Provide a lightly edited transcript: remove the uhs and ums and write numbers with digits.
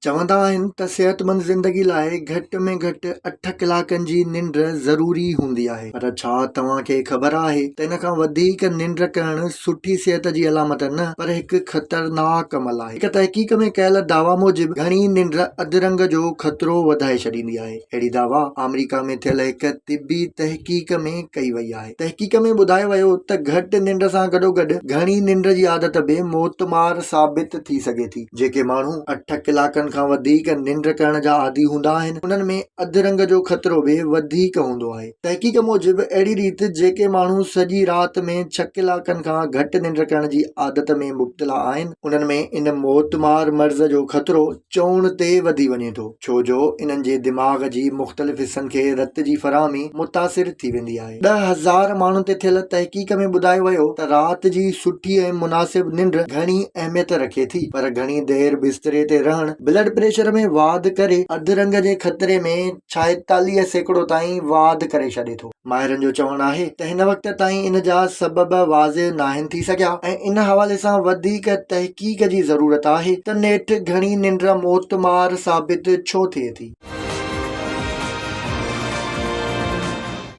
चवंदा आहिनि त सेहतमंद ज़िंदगी लाइ घटि में घटि 8 कलाकनि जी निंड ज़रूरी हूंदी आहे। पर छा तव्हांखे ख़बर आहे त इन खां वधीक निंड करणु सुठी सिहत जी अलामत न पर हिकु ख़तरनाक अमल आहे। हिकु तहक़ीक़ में कयल दावा मूजिबि घणी निंड अधरंग जो ख़तरो वधाए छॾींदी आहे। अहिड़ी दावा अमेरिका में थियल हिकु तिबी तहक़ीक़ में कई वई आहे। तहक़ीक़ में ॿुधायो वियो त घटि निंड सां गॾोगॾु घणी निंड जी आदत बि मोतमार साबित थी सघे थी। जेके माण्हू 8 कलाकनि खां वधीक निंड करण जा आदी हूंदा आहिनि उन्हनि में अधरंग जो ख़तरो बि वधीक हूंदो आहे। तहक़ीक़ मूजिबि अहिड़ी रीति जेके माण्हू सॼी राति में 6 कलाकनि खां घटि निंड करण जी आदत में मुब्तला आहिनि उन्हनि में इन मौतमार मर्ज़ जो ख़तरो चउण ते वधी वञे थो, छो जो इन्हनि जे दिमाग़ जी मुख़्तलिफ़ हिस्सनि खे रत जी फ़राहमी मुतासिर थी वेंदी आहे। 10,000 माण्हुनि ते थियल तहक़ीक़ में ॿुधायो वियो त राति जी सुठी ऐं मुनासिब निंड घणी अहमियत रखे थी, पर घणी देर बिस्तरे ते रहण ब्लड प्रेशर में वाध करे अधरंग जे ख़तरे में 46% ताईं वाध करे छॾे थो। माहिरनि जो चवणु आहे त हिन वक़्त ताईं इन जा सबब वाज़िह नाहिनि थी सघिया ऐं इन हवाले सां वधीक तहक़ीक़ जी ज़रूरत आहे त नेठि घणी निंड मोतमार साबित छो थिए थी।